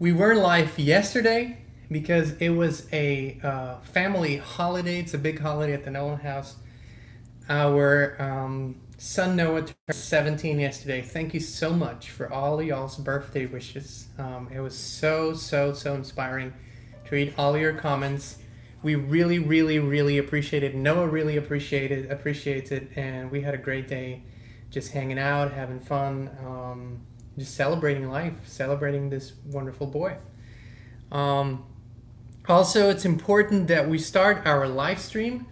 We weren't live yesterday because it was a family holiday. It's a big holiday at the Nolan house. Our son Noah turned 17 yesterday. Thank you so much for all of y'all's birthday wishes. It was so inspiring to read all your comments. We really appreciate it. Noah really appreciates it, and we had a great day just hanging out, having fun, just celebrating life, celebrating this wonderful boy. Also, it's important that we start our live stream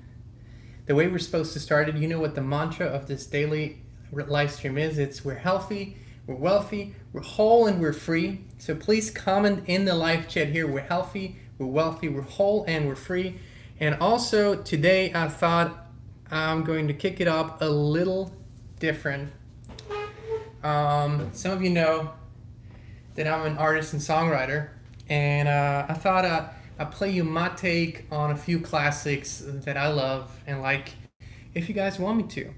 the way we're supposed to start it. You know what the mantra of this daily live stream is. It's we're healthy, we're wealthy, we're whole, and we're free. So please comment in the live chat here. We're healthy, we're wealthy, we're whole, and we're free. And also today I thought I'm going to kick it up a little different. Some of you know that I'm an artist and songwriter, and I thought I'd play you my take on a few classics that I love and like, if you guys want me to.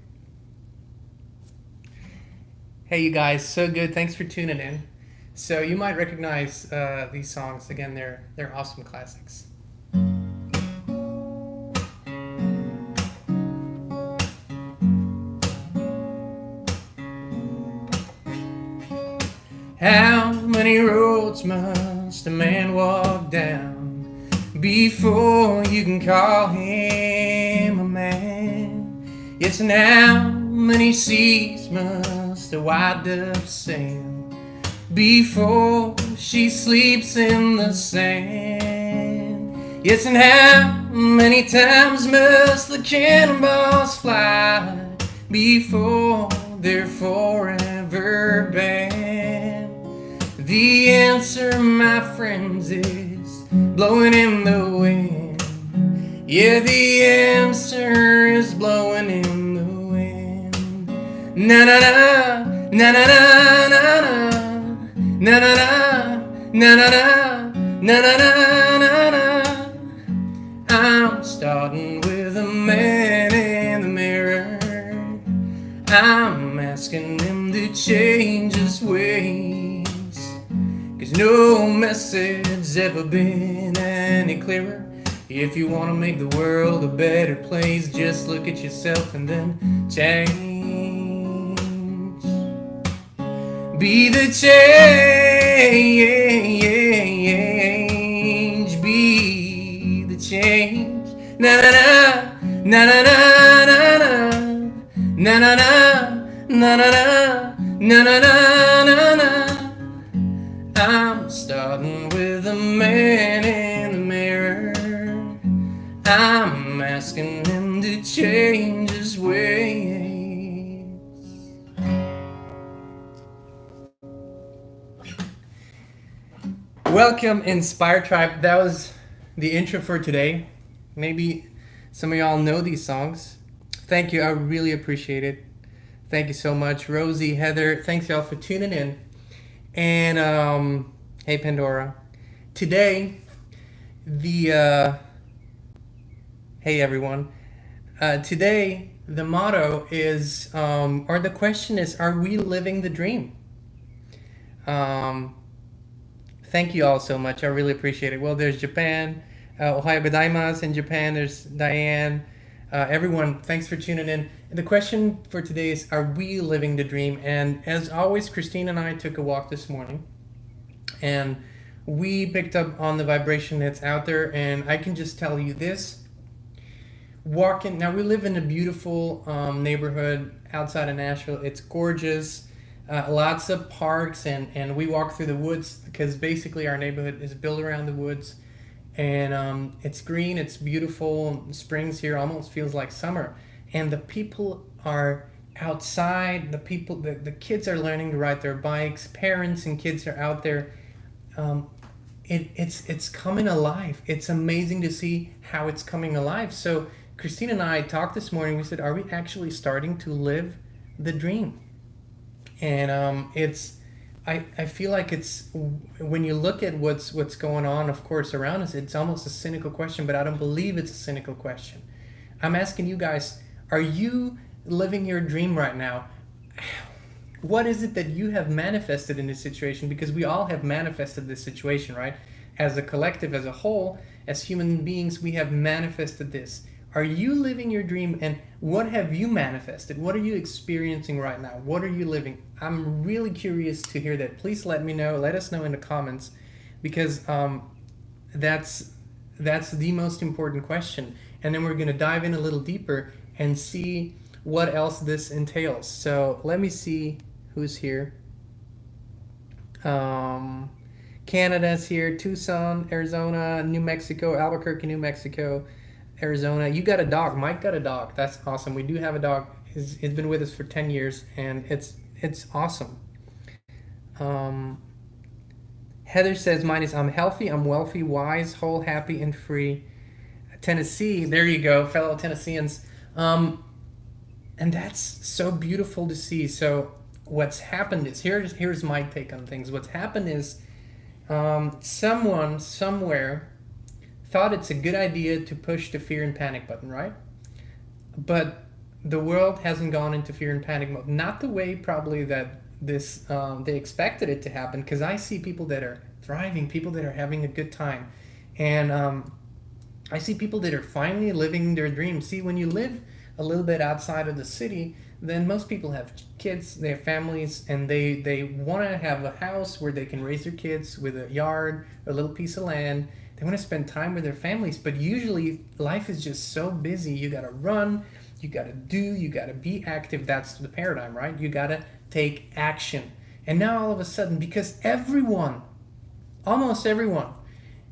Hey you guys, so good, thanks for tuning in. So you might recognize these songs. Again, they're awesome classics. How many roads must a man walk down before you can call him a man? Yes, and how many seas must a white dove sail before she sleeps in the sand? Yes, and how many times must the cannonballs fly before they're forever banned? The answer, my friends, is blowing in the wind. Yeah, the answer is blowing in the wind. Na na na na na na na na na na na na na na na na. I'm starting with a man in the mirror. I'm asking him to change his ways. 'Cause no message's ever been any clearer. If you want to make the world a better place, just look at yourself and then change. Be the change. Be the change. Na na na na na na na na na na na na na na na na. I'm starting with a man in the mirror. I'm asking him to change his ways. Welcome, Inspired Tribe. That was the intro for today. Maybe some of y'all know these songs. Thank you. I really appreciate it. Thank you so much. Rosie, Heather, thanks y'all for tuning in. And hey Pandora, today hey everyone, today the motto is or the question is, are we living the dream? Thank you all so much. I really appreciate it. Well, there's Japan, Ohio gozaimasu in Japan. There's Diane. Everyone, thanks for tuning in. The question for today is, are we living the dream? And as always, Christine and I took a walk this morning, and we picked up on the vibration that's out there. And I can just tell you this, walking, now we live in a beautiful neighborhood outside of Nashville. It's gorgeous, lots of parks, and we walk through the woods because basically our neighborhood is built around the woods. And it's green, it's beautiful. Spring's here, almost feels like summer. And the people are outside. The kids are learning to ride their bikes. Parents and kids are out there. It's coming alive. It's amazing to see how it's coming alive. So Christine and I talked this morning. We said, are we actually starting to live the dream? And I feel like it's, when you look at what's going on, of course, around us, it's almost a cynical question, but I don't believe it's a cynical question. I'm asking you guys, are you living your dream right now? What is it that you have manifested in this situation? Because we all have manifested this situation, right? As a collective, as a whole, as human beings, we have manifested this. Are you living your dream, and what have you manifested? What are you experiencing right now? What are you living? I'm really curious to hear that. Please let me know. Let us know in the comments, because that's the most important question. And then we're going to dive in a little deeper and see what else this entails. So let me see who's here. Canada's here, Tucson, Arizona, New Mexico, Albuquerque, New Mexico, Arizona. You got a dog. Mike got a dog. That's awesome. We do have a dog. It's been with us for 10 years, and it's awesome. Heather says, mine is I'm healthy, I'm wealthy, wise, whole, happy, and free. Tennessee, there you go, fellow Tennesseans. And that's so beautiful to see. So what's happened is, here's my take on things. What's happened is someone somewhere thought it's a good idea to push the fear and panic button, right? But the world hasn't gone into fear and panic mode. Not the way probably that they expected it to happen, because I see people that are thriving, people that are having a good time. And I see people that are finally living their dreams. See, when you live a little bit outside of the city, then most people have kids, they have families, and they want to have a house where they can raise their kids with a yard, a little piece of land. They want to spend time with their families, but usually life is just so busy. You got to run, you got to do, you got to be active. That's the paradigm, right? You got to take action. And now all of a sudden, because everyone, almost everyone,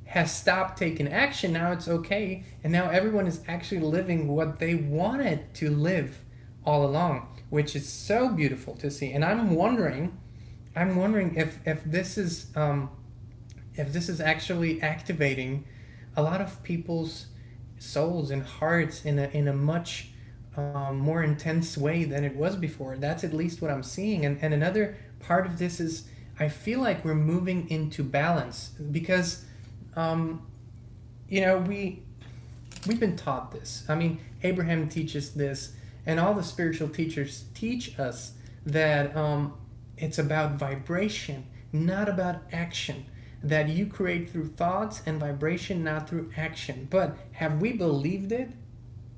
has stopped taking action, now it's okay, and now everyone is actually living what they wanted to live all along, which is so beautiful to see. And I'm wondering if this is actually activating a lot of people's souls and hearts in a much more intense way than it was before. That's at least what I'm seeing. And another part of this is, I feel like we're moving into balance, because we've been taught this. I mean, Abraham teaches this, and all the spiritual teachers teach us that it's about vibration, not about action. That you create through thoughts and vibration, not through action. But have we believed it?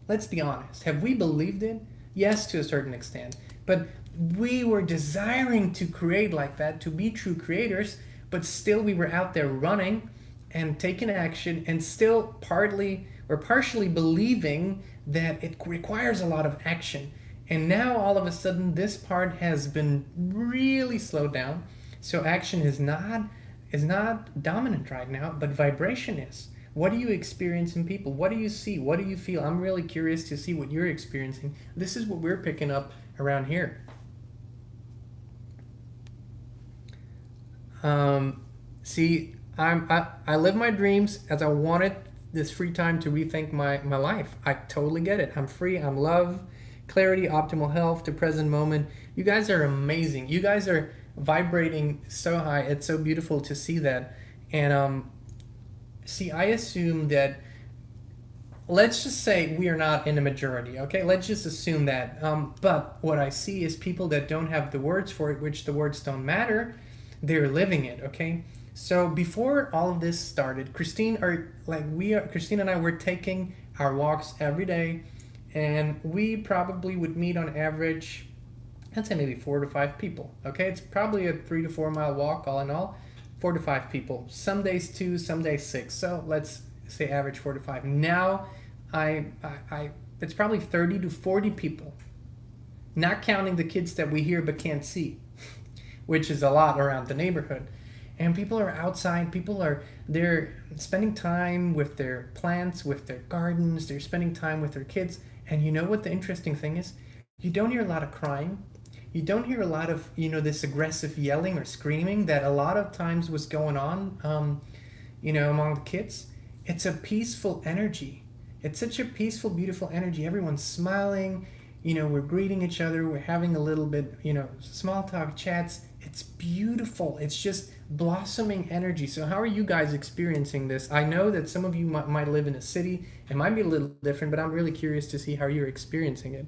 Let's be honest. Have we believed it? Yes, to a certain extent. But we were desiring to create like that, to be true creators, but still we were out there running and taking action, and still partly or partially believing that it requires a lot of action. And now all of a sudden this part has been really slowed down. So action is not dominant right now, but vibration is. What do you experience in people? What do you see? What do you feel? I'm really curious to see what you're experiencing. This is what we're picking up around here. See, I live my dreams as I wanted this free time to rethink my life. I totally get it. I'm free. I'm love, clarity, optimal health, the present moment. You guys are amazing. You guys are vibrating so high. It's so beautiful to see that. And see, I assume that, let's just say we are not in the majority, okay? Let's just assume that. But what I see is people that don't have the words for it, which the words don't matter, they're living it, okay? So before all of this started, Kristin and I were taking our walks every day, and we probably would meet on average, I'd say maybe 4 to 5 people, okay? It's probably a 3 to 4 mile walk all in all, 4 to 5 people. Some days 2, some days 6. So let's say average 4 to 5. Now, it's probably 30 to 40 people, not counting the kids that we hear but can't see, which is a lot around the neighborhood. And people are outside, they're spending time with their plants, with their gardens, they're spending time with their kids. And you know what the interesting thing is? You don't hear a lot of crying. You don't hear a lot of, this aggressive yelling or screaming that a lot of times was going on, among the kids. It's a peaceful energy. It's such a peaceful, beautiful energy. Everyone's smiling, we're greeting each other, we're having a little bit, small talk chats. It's beautiful. It's just blossoming energy. So how are you guys experiencing this? I know that some of you might live in a city. It might be a little different, but I'm really curious to see how you're experiencing it.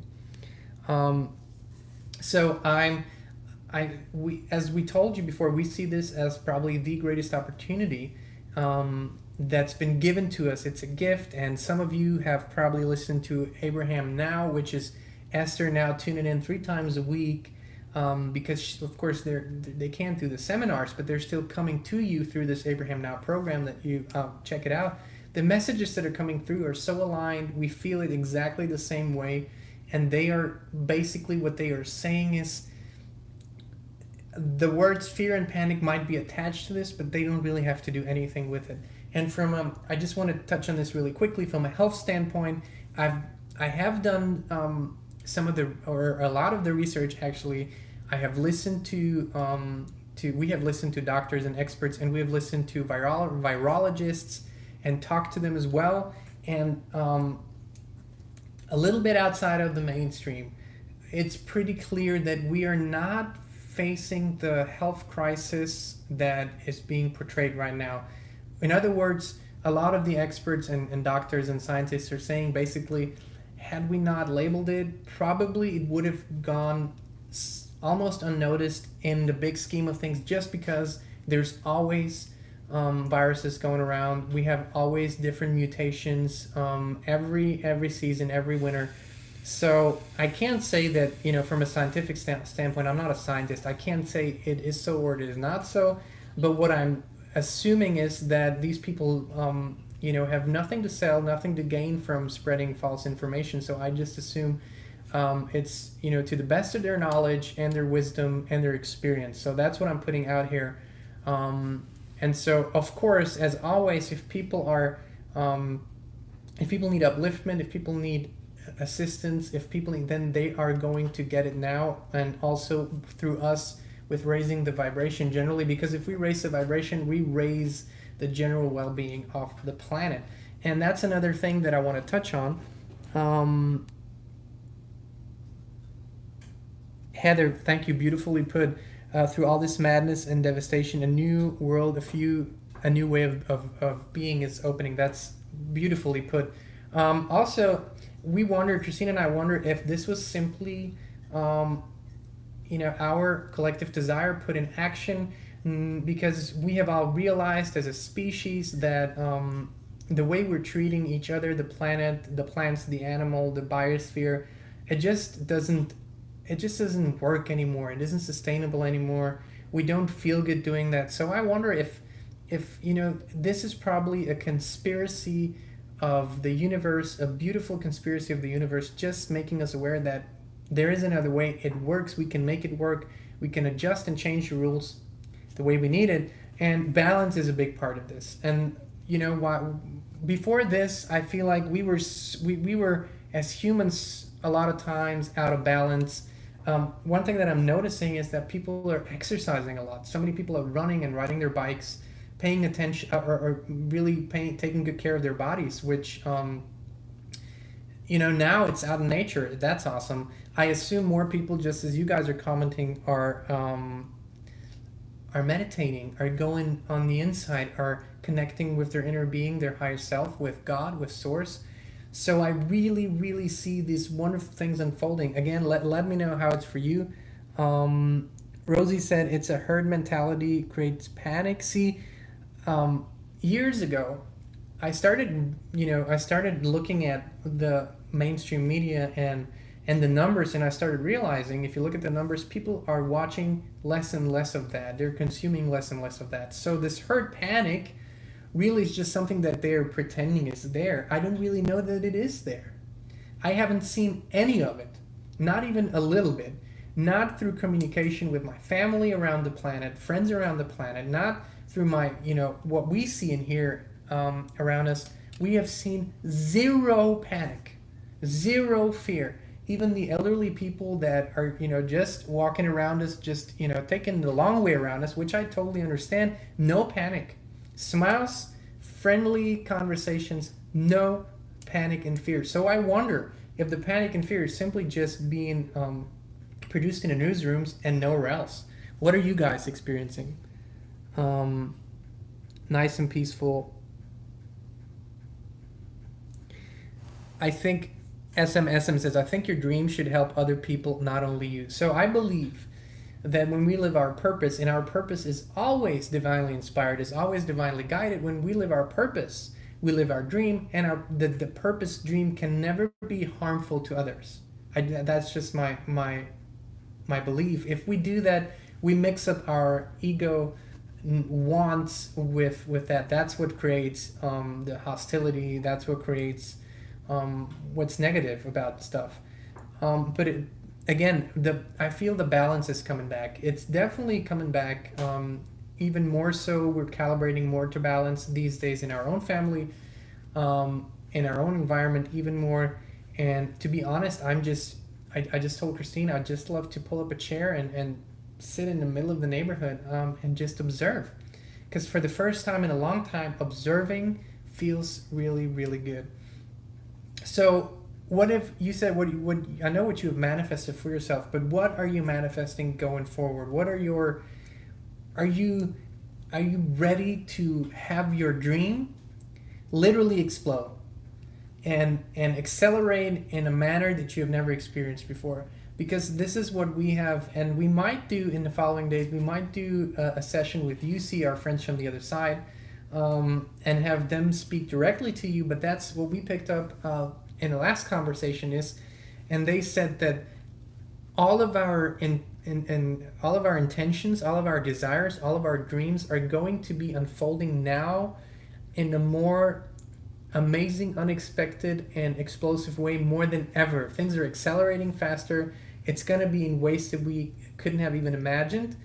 So as we told you before, we see this as probably the greatest opportunity that's been given to us. It's a gift, and some of you have probably listened to Abraham Now, which is Esther now tuning in 3 times a week, because of course they can't do the seminars, but they're still coming to you through this Abraham Now program that you check it out. The messages that are coming through are so aligned. We feel it exactly the same way, and they are basically, what they are saying is, the words fear and panic might be attached to this, but they don't really have to do anything with it. And from I just want to touch on this really quickly. From a health standpoint, I have done some of or a lot of the research actually. I have listened to we have listened to doctors and experts, and we have listened to virologists and talked to them as well. And a little bit outside of the mainstream, it's pretty clear that we are not facing the health crisis that is being portrayed right now. In other words, a lot of the experts and doctors and scientists are saying basically, had we not labeled it, probably it would have gone almost unnoticed in the big scheme of things, just because there's always viruses going around. We have always different mutations every season, every winter. So I can't say that, from a scientific standpoint, I'm not a scientist. I can't say it is so or it is not so. But what I'm assuming is that these people, have nothing to sell, nothing to gain from spreading false information. So I just assume it's, to the best of their knowledge and their wisdom and their experience. So that's what I'm putting out here. And so, of course, as always, if people need upliftment, if people need assistance, if people need, then they are going to get it now, and also through us with raising the vibration generally, because if we raise the vibration, we raise the general well-being of the planet. And that's another thing that I want to touch on. Heather, thank you, beautifully put. Through all this madness and devastation, a new world, a new way of being is opening. That's beautifully put. Also, we wonder, Christina and I wonder, if this was simply, our collective desire put in action, because we have all realized as a species that the way we're treating each other, the planet, the plants, the animal, the biosphere, it just doesn't work anymore. It isn't sustainable anymore. We don't feel good doing that. So I wonder if this is probably a conspiracy of the universe, a beautiful conspiracy of the universe, just making us aware that there is another way. It works. We can make it work. We can adjust and change the rules the way we need it. And balance is a big part of this. And before this, I feel like we were as humans a lot of times out of balance. One thing that I'm noticing is that people are exercising a lot. So many people are running and riding their bikes, paying attention, or really taking good care of their bodies, which, now it's out in nature. That's awesome. I assume more people, just as you guys are commenting, are meditating, are going on the inside, are connecting with their inner being, their higher self, with God, with Source. So I really, really see these wonderful things unfolding. Again, let me know how it's for you. Rosie said it's a herd mentality, creates panic. See, years ago, I started looking at the mainstream media and the numbers, and I started realizing, if you look at the numbers, people are watching less and less of that. They're consuming less and less of that. So this herd panic really is just something that they're pretending is there. I don't really know that it is there. I haven't seen any of it, not even a little bit, not through communication with my family around the planet, friends around the planet, not through my, what we see and hear around us. We have seen zero panic, zero fear. Even the elderly people that are, just walking around us, just, taking the long way around us, which I totally understand, no panic. Smiles, friendly conversations, no panic and fear. So I wonder if the panic and fear is simply just being produced in the newsrooms and nowhere else. What are you guys experiencing? Nice and peaceful. I think SM says, I think your dream should help other people, not only you. So I believe that when we live our purpose, and our purpose is always divinely inspired, is always divinely guided, when we live our purpose, we live our dream, and the purpose dream can never be harmful to others. That's just my belief. If we do that, we mix up our ego wants with that. That's what creates the hostility. That's what creates what's negative about stuff. But again, I feel the balance is coming back. It's definitely coming back. Even more so, we're calibrating more to balance these days in our own family, in our own environment, even more. And to be honest, I just told Christine I'd just love to pull up a chair and sit in the middle of the neighborhood and just observe. Because for the first time in a long time, observing feels really, really good. So what if you said, what I know what you have manifested for yourself, but what are you manifesting going forward? What are you ready to have your dream literally explode and accelerate in a manner that you have never experienced before? Because this is what we have, and we might do in the following days, we might do a session with UC, our friends from the other side, and have them speak directly to you. But that's what we picked up in the last conversation and they said that all of our all of our intentions, all of our desires, all of our dreams are going to be unfolding now in a more amazing, unexpected, and explosive way more than ever. Things are accelerating faster. It's going to be in ways that we couldn't have even imagined,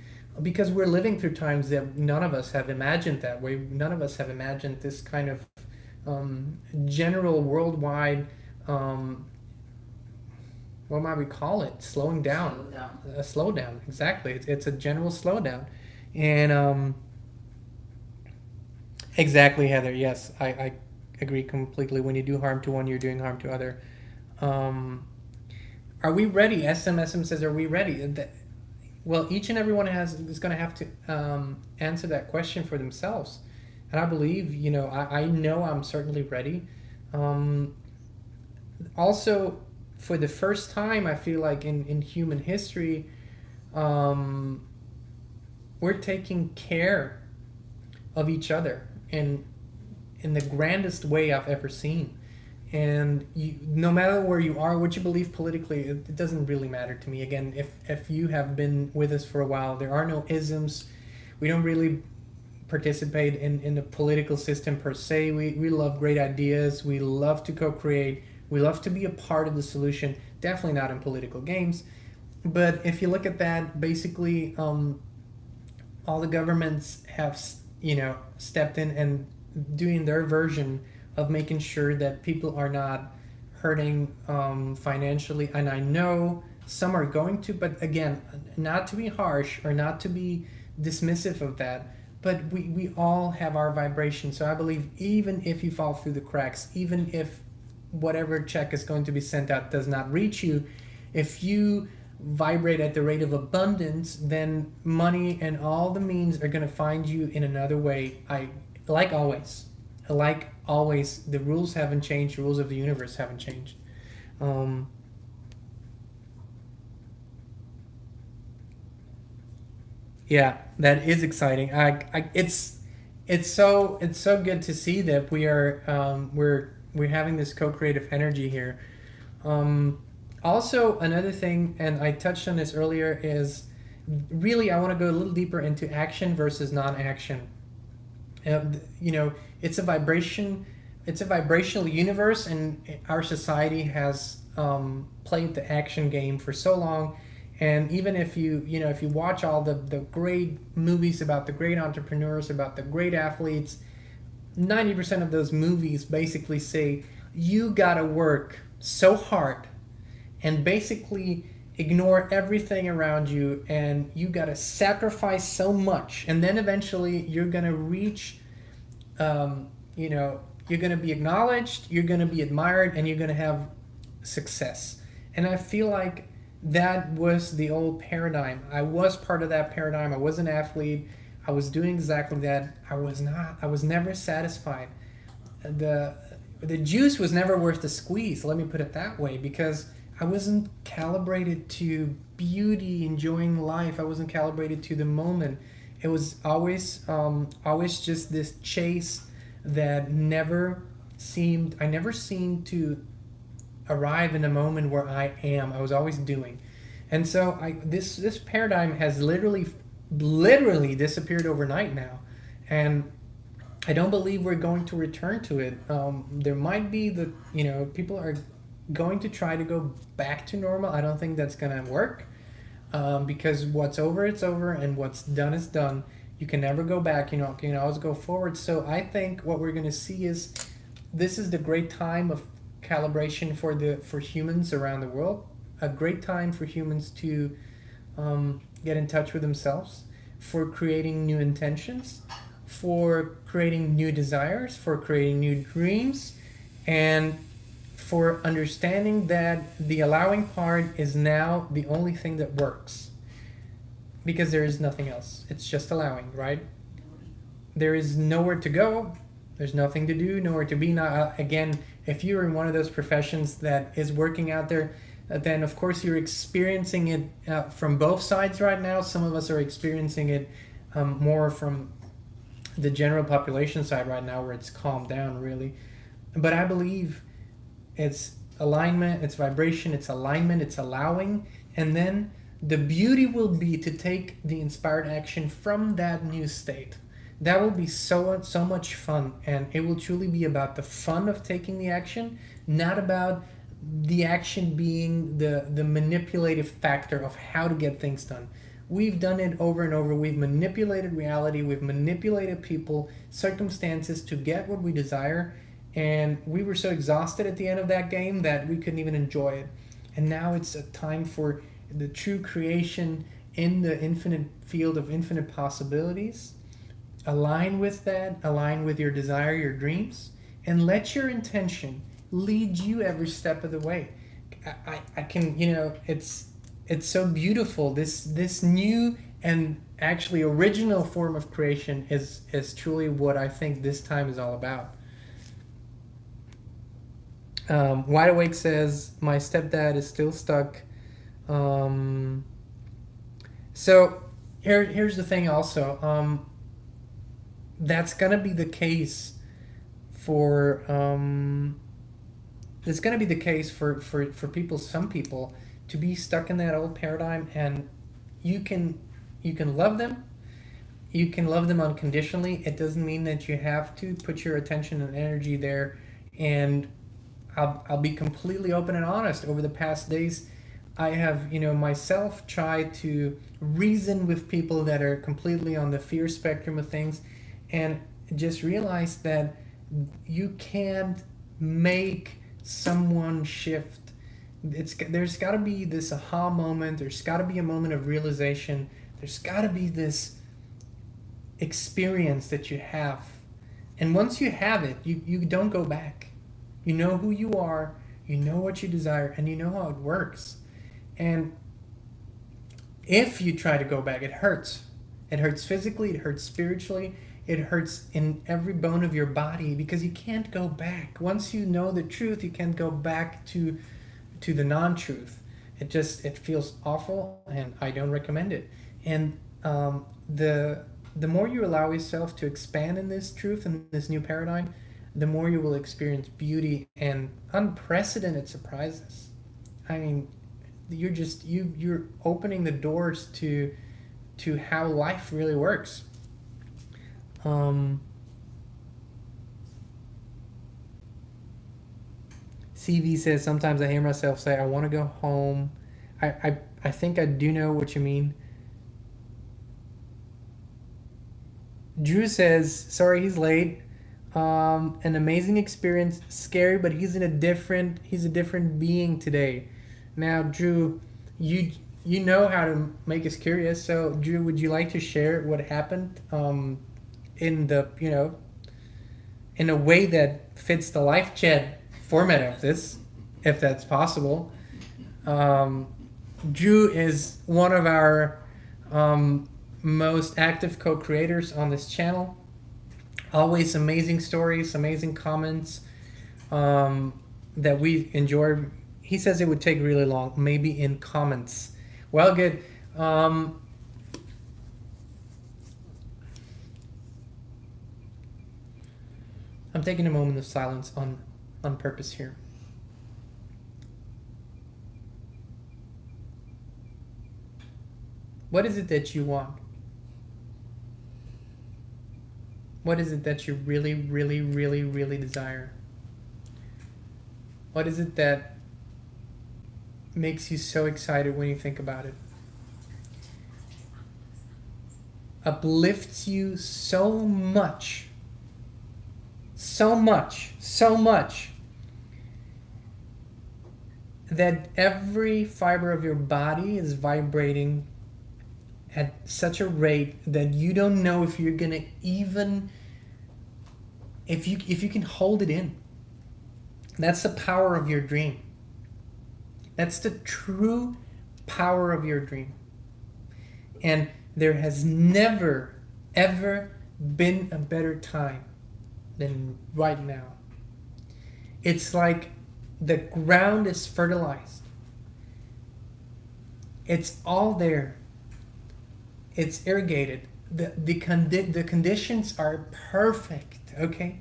because we're living through times that none of us have imagined that way. None of us have imagined this kind of general worldwide, what might we call it? Slowing down. A slowdown, exactly. It's a general slowdown. And exactly, Heather, yes, I agree completely. When you do harm to one, you're doing harm to other. Are we ready? SM says, are we ready? Well, each and every one is going to have to answer that question for themselves. And I believe, I know I'm certainly ready. Also, for the first time, I feel like in human history, we're taking care of each other in the grandest way I've ever seen. And no matter where you are, what you believe politically, it doesn't really matter to me. Again, if you have been with us for a while, there are no isms. We don't really participate in the political system per se. We love great ideas. We love to co-create. We love to be a part of the solution. Definitely not in political games. But if you look at that, basically, all the governments have, stepped in and doing their version of making sure that people are not hurting financially. And I know some are going to, but again, not to be harsh or not to be dismissive of that, but we all have our vibration. So I believe even if you fall through the cracks, even if whatever check is going to be sent out does not reach you, if you vibrate at the rate of abundance, then money and all the means are going to find you in another way. Like always, the rules haven't changed. The rules of the universe haven't changed. Yeah, that is exciting. It's so good to see that we're having this co-creative energy here. Also, another thing, and I touched on this earlier, is really I want to go a little deeper into action versus non-action. It's a vibration. It's a vibrational universe, and our society has played the action game for so long. And even if you watch all the great movies about the great entrepreneurs, about the great athletes, 90% of those movies basically say you gotta work so hard and basically ignore everything around you, and you gotta sacrifice so much, and then eventually you're gonna reach, you're gonna be acknowledged, you're gonna be admired, and you're gonna have success. And I feel like that was the old paradigm. I was part of that paradigm. I was an athlete. I was doing exactly that. I was never satisfied. The juice was never worth the squeeze, let me put it that way, because I wasn't calibrated to beauty, enjoying life. I wasn't calibrated to the moment. It was always just this chase that I never seemed to arrive in a moment where I am. I was always doing. And so this paradigm has literally disappeared overnight now. And I don't believe we're going to return to it. There might be people are going to try to go back to normal. I don't think that's going to work, because what's over, it's over, and what's done is done. You can never go back. You can always go forward. So I think what we're going to see is this is the great time of calibration for humans around the world. A great time for humans to get in touch with themselves, for creating new intentions, for creating new desires, for creating new dreams, and for understanding that the allowing part is now the only thing that works. Because there is nothing else. It's just allowing, right? There is nowhere to go. There's nothing to do, nowhere to be. Now, again, if you're in one of those professions that is working out there, then of course you're experiencing it from both sides right now. Some of us are experiencing it more from the general population side right now, where it's calmed down really. But I believe it's alignment, it's vibration, it's alignment, it's allowing. And then the beauty will be to take the inspired action from that new state. That will be so much fun, and it will truly be about the fun of taking the action, not about the action being the manipulative factor of how to get things done. We've done it over and over. We've manipulated reality. We've manipulated people, circumstances to get what we desire. And we were so exhausted at the end of that game that we couldn't even enjoy it. And now it's a time for the true creation in the infinite field of infinite possibilities. Align with that. Align with your desire, your dreams. And let your intention lead you every step of the way. I can, it's so beautiful. This new and actually original form of creation is truly what I think this time is all about. Wide Awake says, my stepdad is still stuck. So here's the thing also. That's going to be the case for... it's going to be the case for people, some people, to be stuck in that old paradigm. And you can love them. You can love them unconditionally. It doesn't mean that you have to put your attention and energy there. And I'll be completely open and honest. Over the past days, I have, myself tried to reason with people that are completely on the fear spectrum of things, and just realized that you can't make someone shift. There's got to be this aha moment. There's got to be a moment of realization. There's got to be this experience that you have. And once you have it, you don't go back. You know who you are, you know what you desire, and you know how it works. And if you try to go back, it hurts. It hurts physically, it hurts spiritually, it hurts in every bone of your body, because you can't go back. Once you know the truth, you can't go back to the non-truth. It feels awful, and I don't recommend it. And the more you allow yourself to expand in this truth and this new paradigm, the more you will experience beauty and unprecedented surprises. I mean, you're opening the doors to how life really works. CV says, sometimes I hear myself say, I want to go home. I think I do know what you mean. Drew says, sorry he's late. An amazing experience, scary, but he's a different being today. Now, Drew, you know how to make us curious. So, Drew, would you like to share what happened in a way that fits the life chat format of this, if that's possible? Drew is one of our most active co-creators on this channel. Always amazing stories, amazing comments that we enjoy He says it would take really long, maybe in comments. Well, good. I'm taking a moment of silence on purpose here. What is it that you want? What is it that you really, really, really, really desire? What is it that makes you so excited when you think about it? Uplifts you so much, so much, so much, that every fiber of your body is vibrating at such a rate that you don't know if you're gonna even, if you can hold it in. That's the power of your dream. That's the true power of your dream. And there has never, ever been a better time than right now. It's like the ground is fertilized. It's all there. It's irrigated. The conditions are perfect, okay?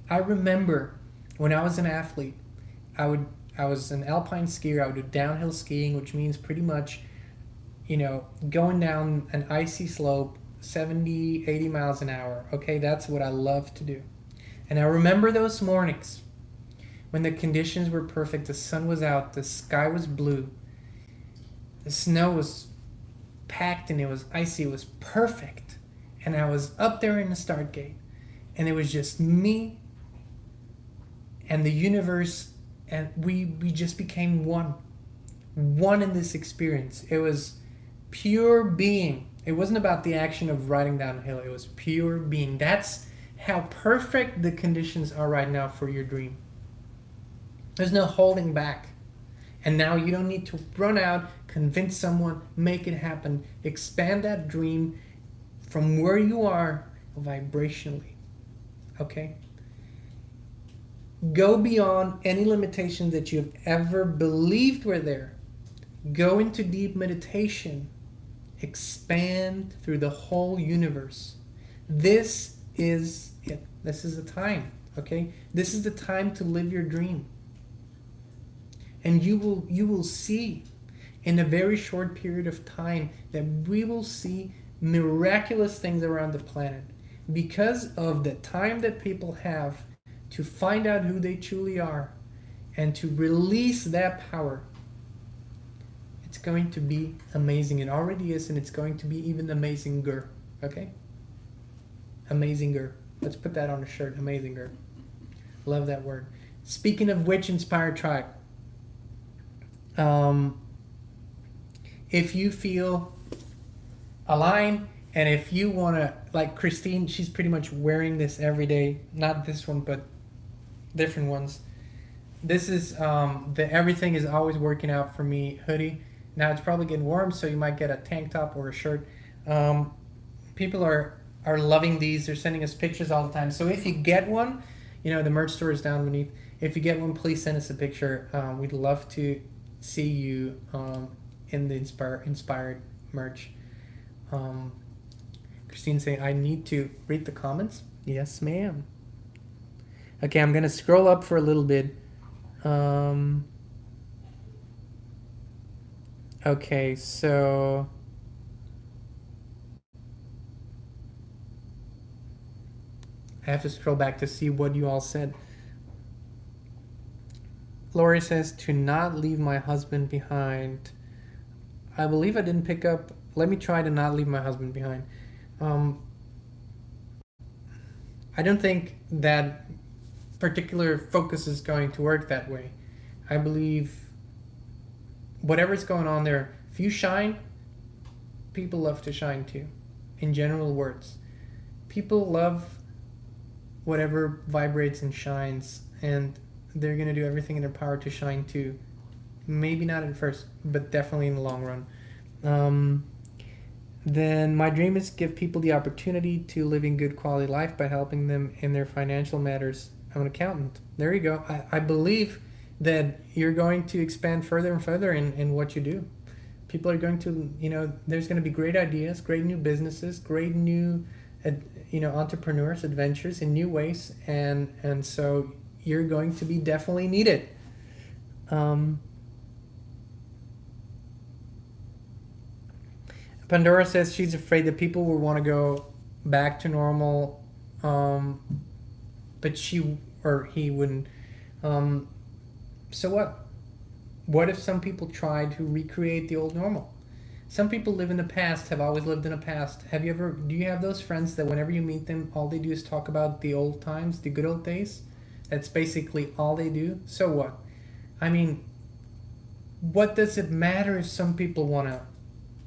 I remember when I was an athlete, I was an alpine skier. I would do downhill skiing, which means pretty much, going down an icy slope, 70, 80 miles an hour. Okay, that's what I love to do. And I remember those mornings when the conditions were perfect. The sun was out, the sky was blue, the snow was packed and it was icy. It was perfect. And I was up there in the start gate, and it was just me and the universe, and we just became one in this experience. It was pure being. It wasn't about the action of riding down a hill. It was pure being. That's how perfect the conditions are right now for your dream. There's no holding back. And now you don't need to run out, convince someone, make it happen. Expand that dream from where you are vibrationally. Okay? Go beyond any limitations that you've ever believed were there. Go into deep meditation. Expand through the whole universe. This is it. This is the time. Okay? This is the time to live your dream. And you will see in a very short period of time that we will see miraculous things around the planet because of the time that people have to find out who they truly are and to release that power. It's going to be amazing. It already is, and it's going to be even amazinger. Okay? Amazinger. Let's put that on a shirt. Amazinger. Love that word. Speaking of which, Inspired Tribe. If you feel aligned, and if you want to, like Kristin, she's pretty much wearing this every day. Not this one, but different ones. This is the Everything is Always Working Out for Me hoodie. Now it's probably getting warm, so you might get a tank top or a shirt. People are loving these. They're sending us pictures all the time. So if you get one, the merch store is down beneath. If you get one, please send us a picture. We'd love to see you in the inspired merch. Christine saying, I need to read the comments. Yes, ma'am. Okay, I'm going to scroll up for a little bit. Okay, so I have to scroll back to see what you all said. Lori says, to not leave my husband behind. I believe I didn't pick up. Let me try to not leave my husband behind. I don't think that particular focus is going to work that way. I believe whatever's going on there, if you shine, people love to shine too. In general words, people love whatever vibrates and shines, and they're going to do everything in their power to shine too. Maybe not at first, but definitely in the long run. Then my dream is to give people the opportunity to live in good quality life by helping them in their financial matters. I'm an accountant. There you go. I believe that you're going to expand further and further in what you do. People are going to, there's going to be great ideas, great new businesses, great new, entrepreneurs, adventures in new ways, and so you're going to be definitely needed. Pandora says she's afraid that people will want to go back to normal, but she or he wouldn't. So what? What if some people try to recreate the old normal? Some people live in the past, have always lived in the past. Do you have those friends that whenever you meet them, all they do is talk about the old times, the good old days? That's basically all they do. So what? I mean, what does it matter if some people want to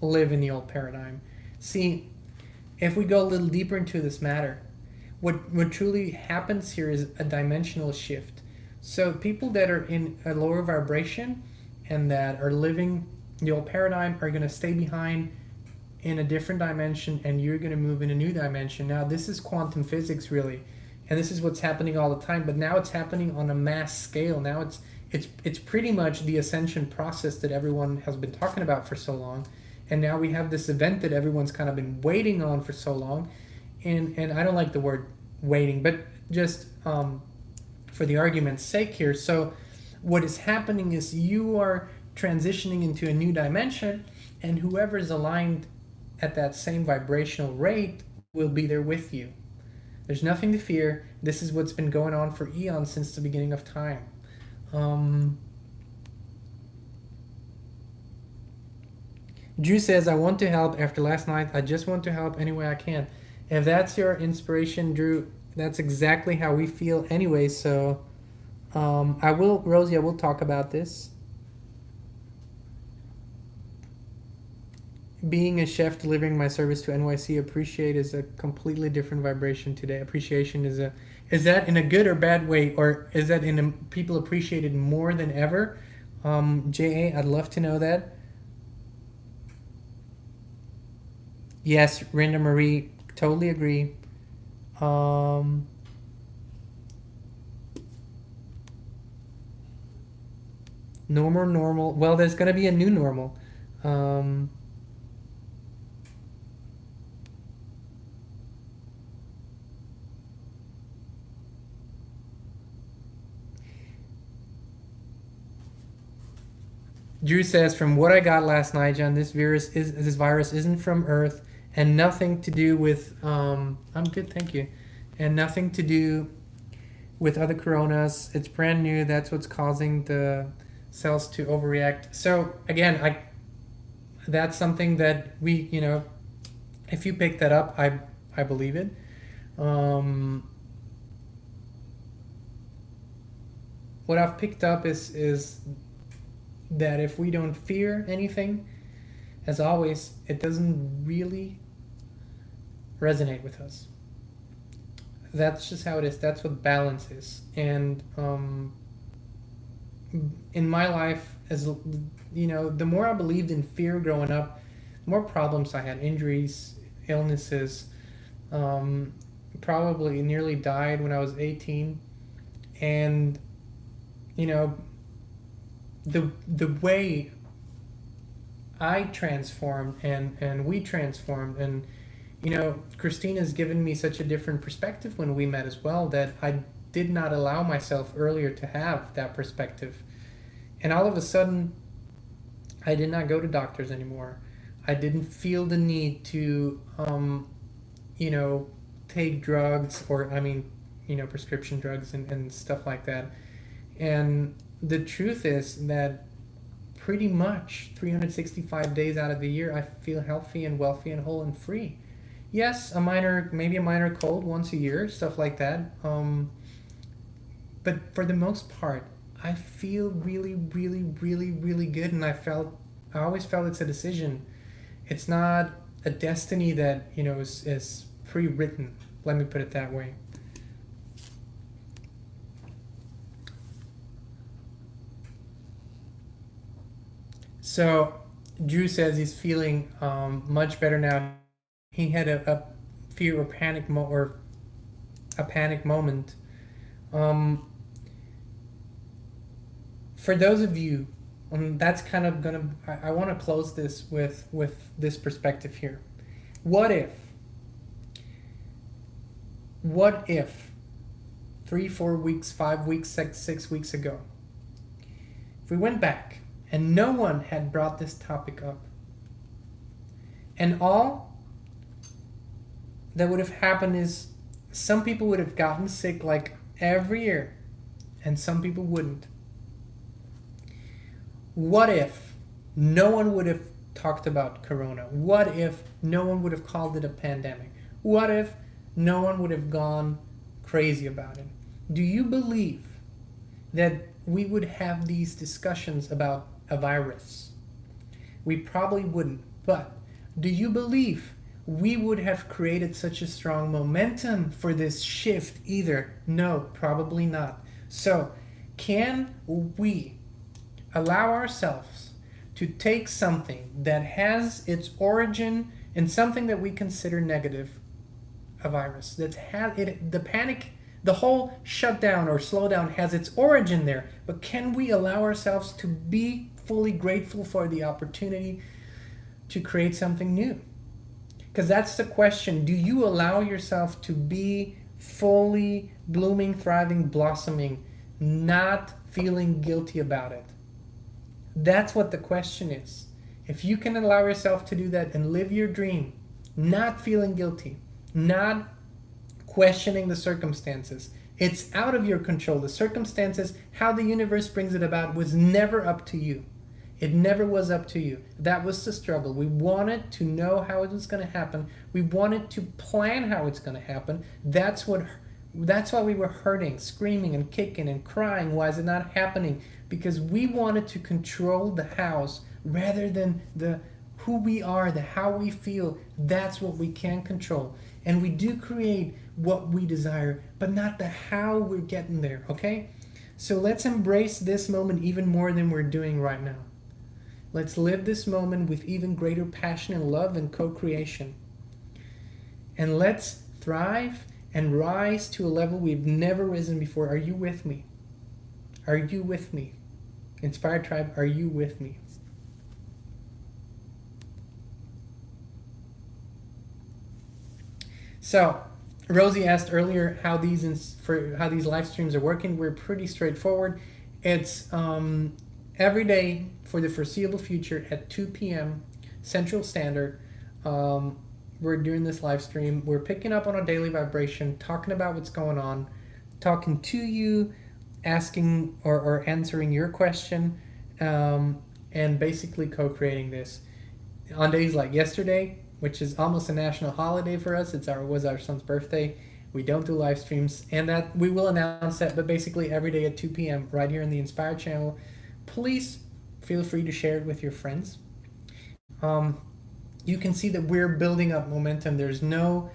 live in the old paradigm? See, if we go a little deeper into this matter, what truly happens here is a dimensional shift. So people that are in a lower vibration and that are living the old paradigm are going to stay behind in a different dimension, and you're going to move in a new dimension. Now, this is quantum physics, really, and this is what's happening all the time, but now it's happening on a mass scale. Now it's pretty much the ascension process that everyone has been talking about for so long, and now we have this event that everyone's kind of been waiting on for so long, and I don't like the word waiting, but just for the argument's sake here. So what is happening is you are transitioning into a new dimension, and whoever is aligned at that same vibrational rate will be there with you. There's nothing to fear. This is what's been going on for eons since the beginning of time. Drew says, I want to help after last night. I just want to help any way I can. If that's your inspiration, Drew, that's exactly how we feel anyway. So Rosie, I will talk about this. Being a chef delivering my service to NYC, appreciate is a completely different vibration today. Appreciation is that in a good or bad way, or is that in a, people appreciate it more than ever? JA, I'd love to know that. Yes, Rinda Marie, totally agree. No more normal. Well, there's going to be a new normal. Drew says, from what I got last night, John, this virus isn't from Earth and nothing to do with I'm good, thank you. And nothing to do with other coronas. It's brand new. That's what's causing the cells to overreact. So again, that's something that we, if you pick that up, I believe it. What I've picked up is that if we don't fear anything, as always, it doesn't really resonate with us. That's just how it is. That's what balance is. And in my life, as the more I believed in fear growing up, the more problems I had, injuries, illnesses. Probably nearly died when I was 18, and the way I transformed and we transformed, and Kristin has given me such a different perspective when we met as well, that I did not allow myself earlier to have that perspective. And all of a sudden, I did not go to doctors anymore. I didn't feel the need to take drugs, or prescription drugs and stuff like that. And the truth is that pretty much 365 days out of the year, I feel healthy and wealthy and whole and free. Yes, maybe a minor cold once a year, stuff like that. But for the most part, I feel really, really, really, really good. And I always felt it's a decision. It's not a destiny that, is pre-written. Let me put it that way. So Drew says he's feeling much better now. He had a fear or panic moment. for those of you, that's kind of gonna. I want to close this with this perspective here. What if? What if 3, 4 weeks, 5 weeks, 6 weeks ago, if we went back and no one had brought this topic up, and all that would have happened is some people would have gotten sick like every year, and some people wouldn't. What if no one would have talked about Corona? What if no one would have called it a pandemic? What if no one would have gone crazy about it? Do you believe that we would have these discussions about a virus? We probably wouldn't, but do you believe we would have created such a strong momentum for this shift either? No, probably not. So, can we allow ourselves to take something that has its origin in something that we consider negative, a virus, that's had it, the panic, the whole shutdown or slowdown has its origin there, but can we allow ourselves to be fully grateful for the opportunity to create something new? Because that's the question. Do you allow yourself to be fully blooming, thriving, blossoming, not feeling guilty about it? That's what the question is. If you can allow yourself to do that and live your dream, not feeling guilty, not questioning the circumstances, it's out of your control. The circumstances, how the universe brings it about, was never up to you. It never was up to you. That was the struggle. We wanted to know how it was going to happen. We wanted to plan how it's going to happen. That's why we were hurting, screaming and kicking and crying. Why is it not happening? Because we wanted to control the hows rather than the who we are, the how we feel. That's what we can control. And we do create what we desire, but not the how we're getting there, okay? So let's embrace this moment even more than we're doing right now. Let's live this moment with even greater passion and love and co-creation. And let's thrive and rise to a level we've never risen before. Are you with me? Are you with me? Inspired Tribe, are you with me? So, Rosie asked earlier how these live streams are working. We're pretty straightforward. It's every day for the foreseeable future at 2 p.m. Central Standard. We're doing this live stream. We're picking up on a daily vibration, talking about what's going on, talking to you, asking or answering your question, and basically co-creating this. On days like yesterday, which is almost a national holiday for us, was our son's birthday. We don't do live streams, and that we will announce that, but basically every day at 2 p.m. right here in the Inspired channel. Please feel free to share it with your friends. You can see that we're building up momentum. There's no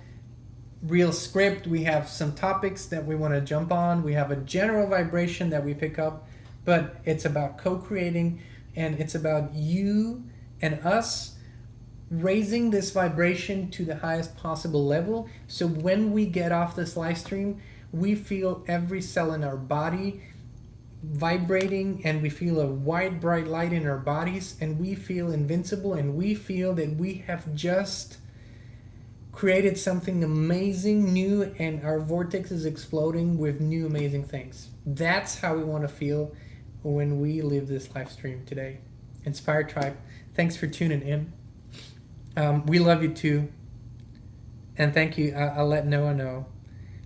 real script. We have some topics that we want to jump on. We have a general vibration that we pick up, but it's about co-creating, and it's about you and us raising this vibration to the highest possible level. So when we get off this live stream, we feel every cell in our body vibrating, and we feel a white bright light in our bodies, and we feel invincible, and we feel that we have just created something amazing new, and our vortex is exploding with new amazing things. That's how we want to feel when we live this live stream today. Inspired Tribe, thanks for tuning in. We love you too, and thank you. I'll let Noah know.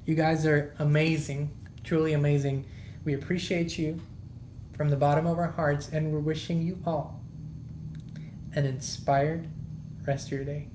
You guys are amazing, truly amazing. We appreciate you from the bottom of our hearts, and we're wishing you all an inspired rest of your day.